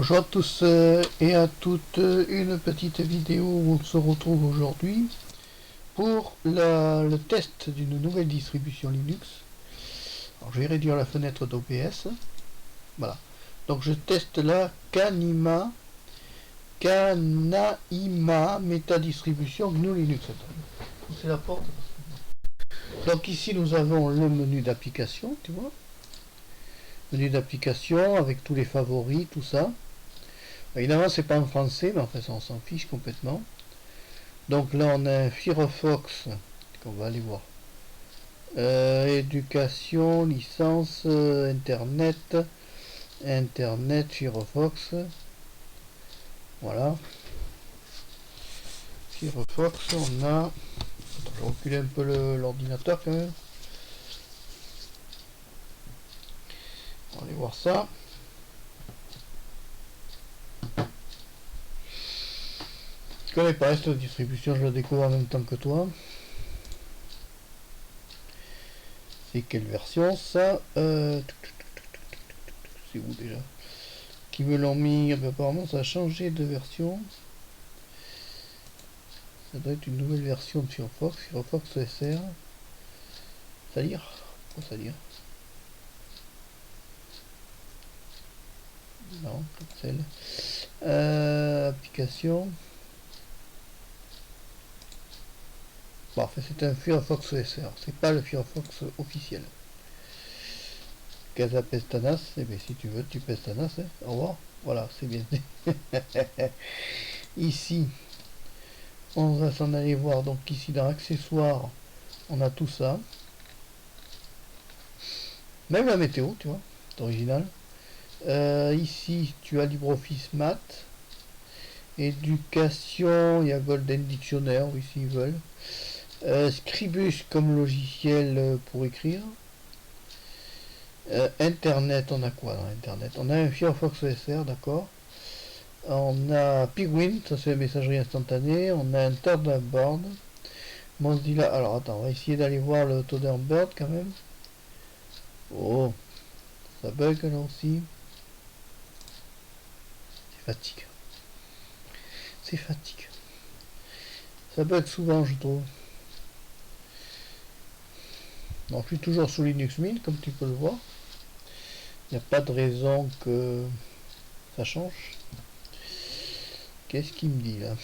Bonjour à tous et à toutes, une petite vidéo où on se retrouve aujourd'hui pour le test d'une nouvelle distribution Linux. Alors je vais réduire la fenêtre d'OBS, voilà. Donc je teste la Kanaima Meta Distribution GNU Linux. C'est la porte. Donc ici nous avons le menu d'application, tu vois. Menu d'application avec tous les favoris, tout ça. Évidemment, c'est pas en français, mais enfin, ça, on s'en fiche complètement. Donc là, on a un Firefox qu'on va aller voir. Éducation, licence, Internet, Firefox. Voilà. Firefox, on a. Attends, je vais reculer un peu l'ordinateur quand même. On va aller voir ça. Je connais pas cette distribution, je la découvre en même temps que toi. C'est quelle version ça c'est où déjà? Qui me l'ont mis? Apparemment ça a changé de version. Ça doit être une nouvelle version de Firefox, Firefox SR. Salir? Pourquoi Salir? Non, cancel. Application. Bon, enfin, c'est un Firefox SR, c'est pas le Firefox officiel. Casa Pestanas, eh bien si tu veux, tu Pestanas, hein. Au revoir. Voilà, c'est bien. Ici, on va s'en aller voir. Donc ici dans accessoires, on a tout ça. Même la météo, tu vois, c'est original. Ici, tu as LibreOffice Math. Éducation, il y a Golden Dictionnaire, oui, s'ils veulent. Scribus comme logiciel pour écrire. Internet, on a quoi dans Internet? On a un Firefox SR, d'accord. On a Pigwin, ça c'est la messagerie instantanée. On a un Thunderbird. Mozilla, alors attends, on va essayer d'aller voir le Thunderbird quand même. Oh, ça bug là aussi. C'est fatigue. C'est fatigue. Ça bug souvent, je trouve. Donc, je suis toujours sous Linux Mint, comme tu peux le voir. Il n'y a pas de raison que ça change. Qu'est-ce qu'il me dit là?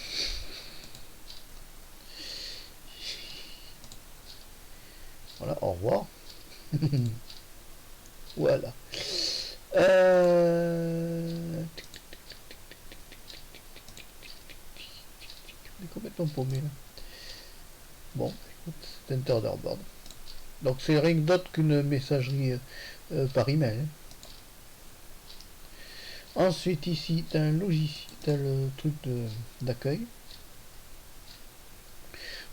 Voilà, au revoir. Voilà. On est complètement paumé là. Bon, écoute, c'est un Thunderbird. Donc c'est rien d'autre qu'une messagerie par email. Hein. Ensuite ici, tu as un logiciel, tu as le truc d'accueil.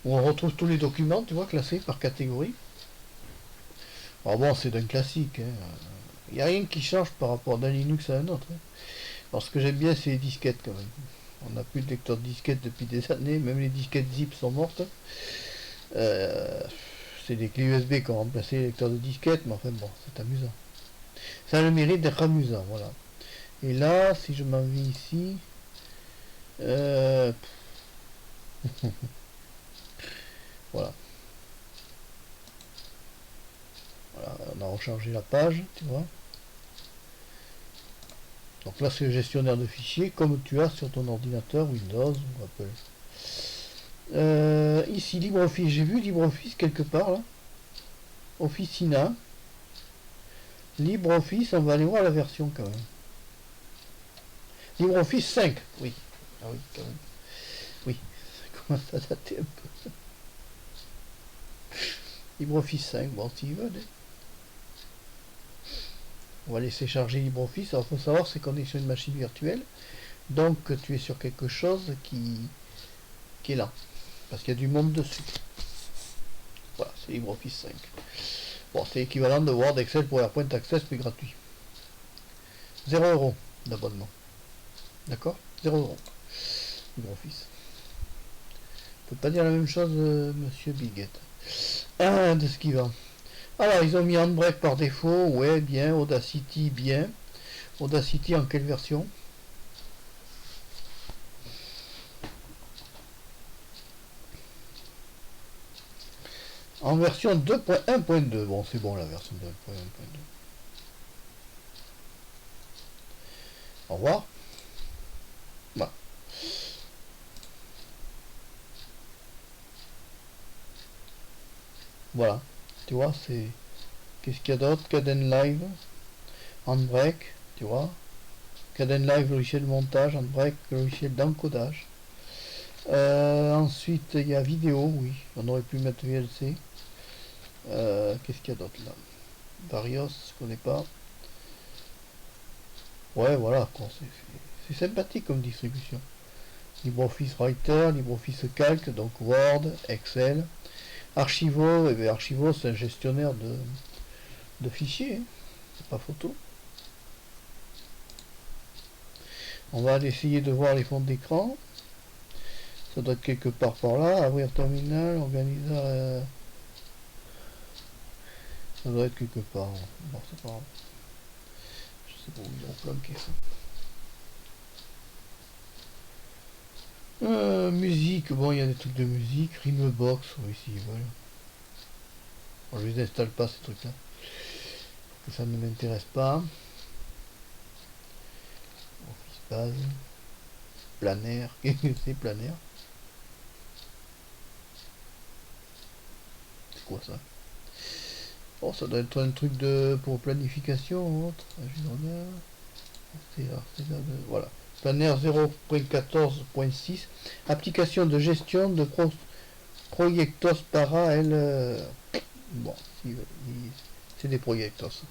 Où on retrouve tous les documents, tu vois, classés par catégorie. Alors bon, c'est d'un classique. Il n'y a rien qui change par rapport d'un Linux à un autre. Hein. Alors ce que j'aime bien, c'est les disquettes quand même. On n'a plus de lecteur de disquettes depuis des années, même les disquettes zip sont mortes. C'est des clés USB qui ont remplacé les lecteurs de disquettes, mais enfin bon, c'est amusant. Ça a le mérite d'être amusant, voilà. Et là, si je m'en vais ici, voilà. Voilà, on a rechargé la page, tu vois. Donc là, c'est le gestionnaire de fichiers, comme tu as sur ton ordinateur Windows ou Apple. Ici, LibreOffice, j'ai vu LibreOffice quelque part, là. Officina. LibreOffice, on va aller voir la version quand même. LibreOffice 5, oui. Ah oui, quand même. Oui, ça commence à dater un peu. LibreOffice 5, bon, s'ils veulent. Hein. On va laisser charger LibreOffice. Alors, il faut savoir, c'est qu'on est sur une machine virtuelle. Donc, tu es sur quelque chose qui est là. Parce qu'il y a du monde dessus. Voilà, c'est LibreOffice 5. Bon, c'est équivalent de Word, Excel, PowerPoint, Access, mais gratuit. 0 € d'abonnement. D'accord? 0 €. LibreOffice. On peut pas dire la même chose, monsieur Biguette. De ce qui va. Alors, ils ont mis Handbrake par défaut. Ouais, bien. Audacity, bien. Audacity en quelle version? En version 2.1.2. Bon, c'est bon la version 2.1.2. Au revoir. Voilà. Voilà. Tu vois, c'est... Qu'est-ce qu'il y a d'autre? Kdenlive. Handbrake, tu vois. Kdenlive, logiciel de montage. Handbrake, logiciel d'encodage. Ensuite, il y a vidéo, oui. On aurait pu mettre VLC. Qu'est-ce qu'il y a d'autre là? Varios, je connais pas. Ouais, voilà, c'est sympathique comme distribution. LibreOffice Writer, LibreOffice Calc, donc Word, Excel. Archivo, et bien Archivo c'est un gestionnaire de fichiers, hein. C'est pas photo. On va aller essayer de voir les fonds d'écran. Ça doit être quelque part par là. Ouvrir terminal, organiser. Ça doit être quelque part. Bon, c'est pas grave. Je sais pas où ils ont planqué ça. Musique, bon, il y a des trucs de musique. Rimebox, oui, s'ils veulent. Bon, je les installe pas ces trucs-là. Ça ne m'intéresse pas. Office base. Planaire. Qu'est-ce que c'est, planaire? C'est quoi ça? Oh, ça doit être un truc pour planification ou autre. Voilà. Planaire 0.14.6. Application de gestion de Projectos para elle. Bon, c'est des Projectos.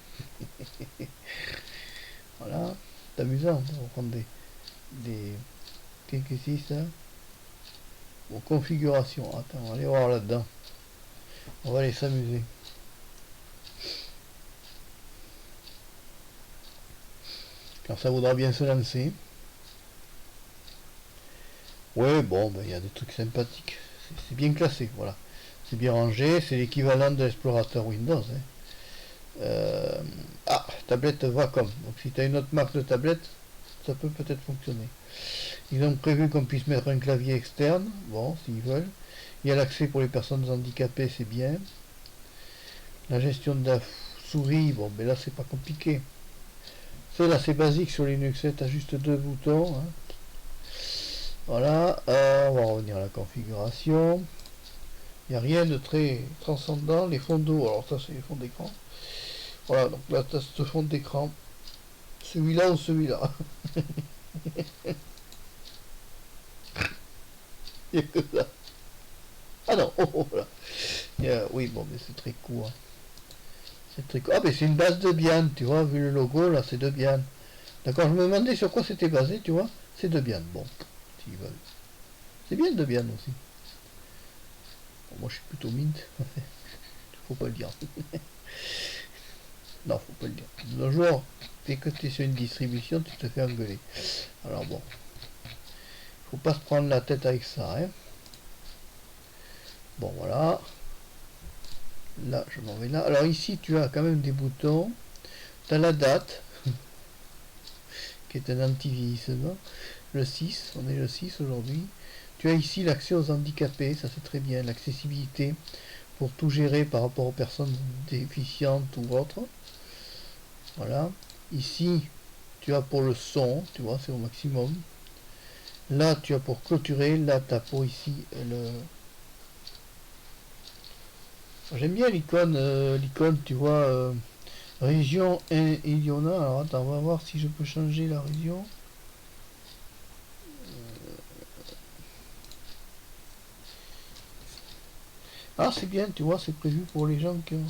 Voilà. C'est amusant. On va prendre des. Qu'est-ce que c'est ça? Bon, configuration. Attends, on va aller voir là-dedans. On va aller s'amuser. Quand ça voudra bien se lancer. Ouais, bon, ben, il y a des trucs sympathiques. C'est bien classé, voilà. C'est bien rangé, c'est l'équivalent de l'explorateur Windows. Tablette Wacom. Donc si tu as une autre marque de tablette, ça peut peut-être fonctionner. Ils ont prévu qu'on puisse mettre un clavier externe, bon, s'ils veulent. Il y a l'accès pour les personnes handicapées, c'est bien. La gestion de la souris, bon, ben là c'est pas compliqué. C'est basique sur Linux, tu as juste deux boutons. Hein. Voilà, on va revenir à la configuration. Il n'y a rien de très transcendant. Les fonds d'eau, alors ça c'est les fonds d'écran. Voilà, donc là tu as ce fond d'écran. Celui-là ou celui-là. Il n'y a que ça. Ah non, voilà. Oui, bon, mais c'est très court. C'est très court. Ah, mais c'est une base Debian, tu vois, vu le logo, là, c'est Debian. D'accord, je me demandais sur quoi c'était basé, tu vois. C'est Debian, bon, s'ils veulent. C'est bien Debian aussi. Bon, moi, je suis plutôt mint. Faut pas le dire. Non, faut pas le dire. De nos jours, dès que tu es sur une distribution, tu te fais engueuler. Alors bon, faut pas se prendre la tête avec ça. Hein. Bon, voilà. Là, je m'en vais là. Alors ici, tu as quand même des boutons. Tu as la date, qui est un anti-vieillissement. Le 6, on est le 6 aujourd'hui. Tu as ici l'accès aux handicapés, ça c'est très bien. L'accessibilité pour tout gérer par rapport aux personnes déficientes ou autres. Voilà. Ici, tu as pour le son, tu vois, c'est au maximum. Là, tu as pour clôturer. Là, tu as pour ici le... J'aime bien l'icône, tu vois, région Iliona. Alors, attends, on va voir si je peux changer la région. Ah, c'est bien, tu vois, c'est prévu pour les gens qui ont...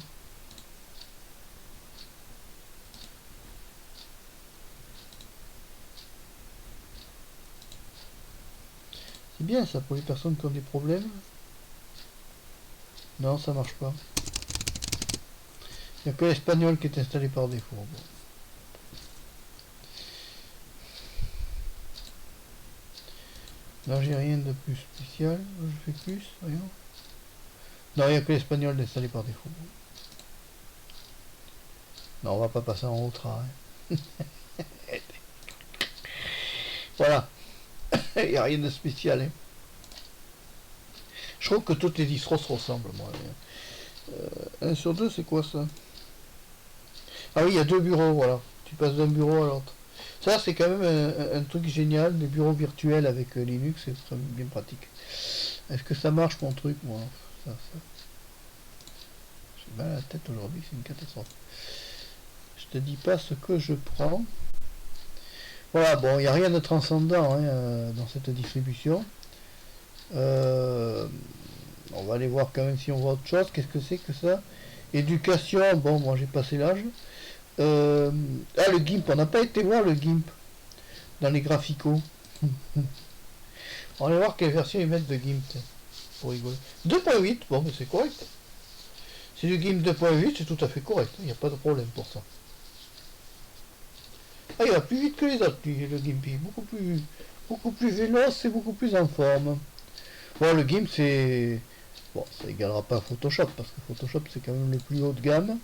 C'est bien ça pour les personnes qui ont des problèmes. Non, ça marche pas. Il n'y a que l'espagnol qui est installé par défaut. Bon. Là, j'ai rien de plus spécial. Je fais plus, rien. Non, il n'y a que l'espagnol installé par défaut. Non, on va pas passer en ultra. Hein. Voilà. Il n'y a rien de spécial. Hein. Je trouve que toutes les distros se ressemblent, moi. 1 sur 2, c'est quoi ça? Ah oui, il y a 2 bureaux, voilà. Tu passes d'un bureau à l'autre. Ça, c'est quand même un truc génial, des bureaux virtuels avec Linux, c'est très bien pratique. Est-ce que ça marche mon truc, moi? Ça. J'ai mal à la tête aujourd'hui, c'est une catastrophe. Je te dis pas ce que je prends. Voilà, bon, il n'y a rien de transcendant hein, dans cette distribution. On va aller voir quand même si on voit autre chose. Qu'est-ce que c'est que ça? Éducation, bon, moi j'ai passé l'âge. Ah, le GIMP, on n'a pas été voir le GIMP dans les graphicos. On va voir quelle version ils mettent de GIMP, pour rigoler. 2.8, bon, mais c'est correct. C'est du GIMP 2.8, c'est tout à fait correct. Il n'y a pas de problème pour ça. Ah, il va plus vite que les autres, le GIMP. Beaucoup plus véloce et beaucoup plus en forme. Bon, le GIMP, c'est... Bon, ça égalera pas Photoshop, parce que Photoshop, c'est quand même le plus haut de gamme.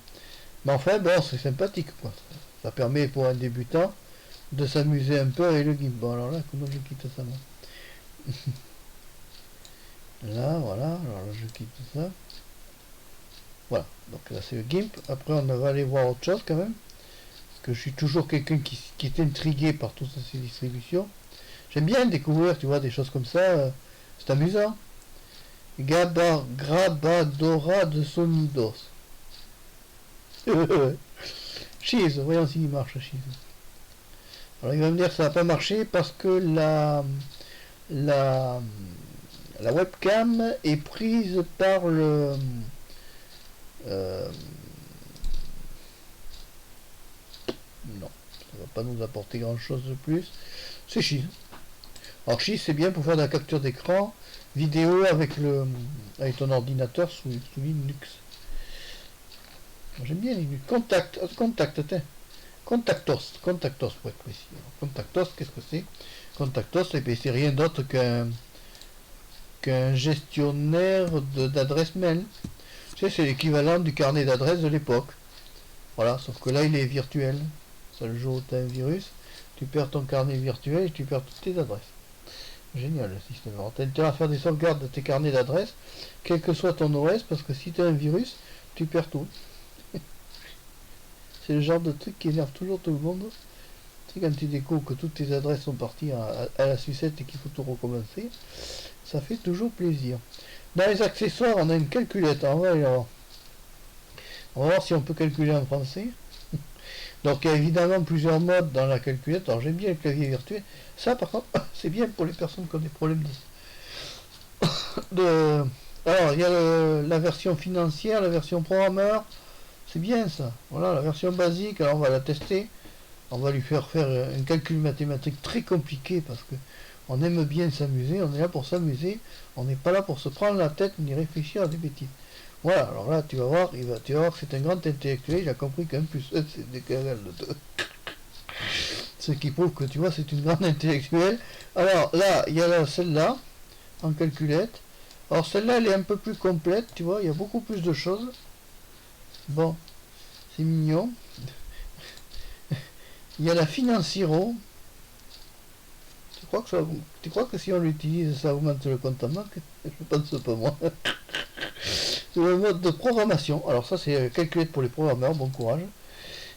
Mais enfin, bon, c'est sympathique, quoi. Ça permet pour un débutant de s'amuser un peu avec le GIMP. Bon, alors là, comment je quitte ça, moi? Là, voilà, alors là, je quitte ça. Voilà, donc là, c'est le GIMP. Après, on va aller voir autre chose, quand même. Parce que je suis toujours quelqu'un qui est intrigué par toutes ces distributions. J'aime bien découvrir, tu vois, des choses comme ça. C'est amusant. Grabadora de Sonidos. Cheese, voyons s'il marche, Cheese. Alors il va me dire que ça va pas marcher parce que la webcam est prise par le non, ça va pas nous apporter grand chose de plus. C'est Cheese. Alors Cheese c'est bien pour faire de la capture d'écran vidéo avec ton ordinateur sous Linux. J'aime bien Linux. Contact, tiens. Contactos pour être précis. Alors, Contactos, qu'est-ce que c'est? Contactos, c'est rien d'autre qu'un gestionnaire d'adresse mail. Tu sais, c'est l'équivalent du carnet d'adresse de l'époque. Voilà, sauf que là, il est virtuel. C'est le jour où tu as un virus, tu perds ton carnet virtuel et tu perds toutes tes adresses. Génial le système. Alors, tu as intérêt à faire des sauvegardes de tes carnets d'adresse, quel que soit ton OS, parce que si tu as un virus, tu perds tout. C'est le genre de truc qui énerve toujours tout le monde. Tu sais, quand tu découvres que toutes tes adresses sont parties à la sucette et qu'il faut tout recommencer, ça fait toujours plaisir. Dans les accessoires, on a une calculette. On va aller voir. On va voir si on peut calculer en français. Donc il y a évidemment plusieurs modes dans la calculette. Alors j'aime bien le clavier virtuel. Ça par contre, c'est bien pour les personnes qui ont des problèmes de... Alors il y a la version financière, la version programmeur. C'est bien ça. Voilà la version basique. Alors on va la tester. On va lui faire un calcul mathématique très compliqué parce que on aime bien s'amuser. On est là pour s'amuser. On n'est pas là pour se prendre la tête ni réfléchir à des bêtises. Voilà, alors là tu vas voir, tu vas voir que c'est un grand intellectuel, il a compris qu'un plus 1 c'est égal de 2. Ce qui prouve que tu vois c'est une grande intellectuelle. Alors là, il y a celle-là, en calculette. Alors celle-là elle est un peu plus complète, tu vois, il y a beaucoup plus de choses. Bon, c'est mignon. Il y a la Financiero. Tu crois que si on l'utilise ça augmente le compte en banque? Je pense pas moi. C'est le mode de programmation. Alors ça c'est calculette pour les programmeurs, bon courage.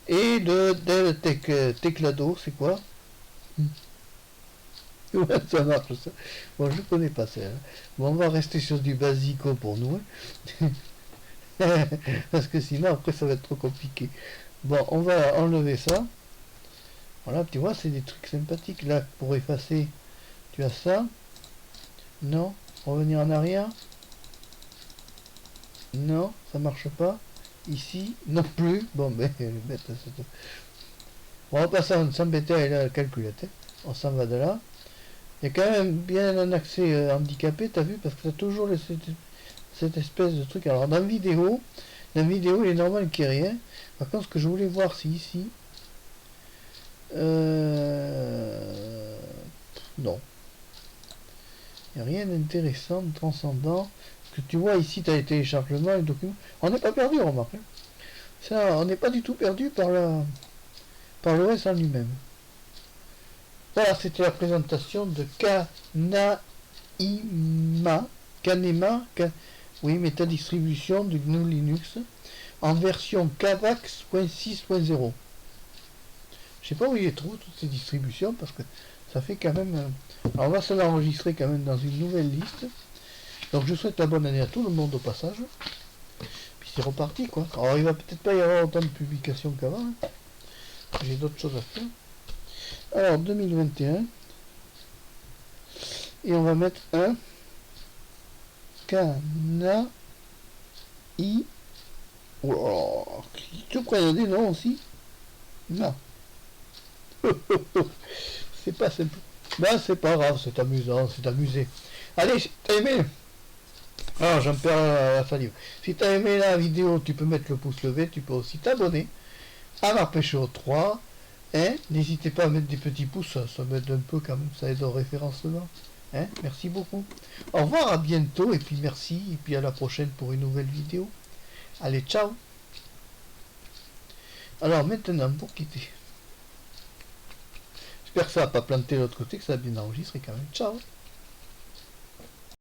Et de Teclado, c'est quoi? Ouais, ça marche ça. Bon, je connais pas ça. Hein. Bon, on va rester sur du basico pour nous. Hein. Parce que sinon après ça va être trop compliqué. Bon, on va enlever ça. Voilà, tu vois, c'est des trucs sympathiques. Là, pour effacer, tu as ça. Non. Revenir en arrière. Non, ça marche pas. Ici, non plus. Bon, ben, bête, on va pas s'embêter avec la calculette. Hein. On s'en va de là. Il y a quand même bien un accès handicapé, t'as vu, parce que t'as toujours cette espèce de truc. Alors, dans la vidéo, il est normal qu'il n'y ait rien. Par contre, ce que je voulais voir, c'est ici. Non. Il n'y a rien d'intéressant, de transcendant. Que tu vois ici, tu as les téléchargements, les documents. On n'est pas perdu, remarque. Hein. Ça, on n'est pas du tout perdu par l'OS en lui-même. Voilà, c'était la présentation de Kanema. Oui, mais ta distribution du GNU Linux en version Cavax.6.0. Je sais pas où il trouve toutes ces distributions parce que ça fait quand même. Alors on va se l'enregistrer quand même dans une nouvelle liste. Donc je souhaite la bonne année à tout le monde au passage. Puis c'est reparti quoi. Alors il va peut-être pas y avoir autant de publications qu'avant. Hein. J'ai d'autres choses à faire. Alors 2021. Et on va mettre un Cana I. Oh, tu prends des noms aussi? Non. C'est pas simple. Ben c'est pas grave, c'est amusant, c'est amusé. Allez, si t'as aimé. Ah, j'en perds la salive. Si t'as aimé la vidéo, tu peux mettre le pouce levé, tu peux aussi t'abonner à Marpécho 3. Hein, n'hésitez pas à mettre des petits pouces, ça m'aide un peu quand même, ça aide au référencement. Hein, merci beaucoup. Au revoir, à bientôt, et puis merci, et puis à la prochaine pour une nouvelle vidéo. Allez, ciao. Alors maintenant, pour quitter. J'espère que ça n'a pas planté de l'autre côté, que ça a bien enregistré quand même. Ciao.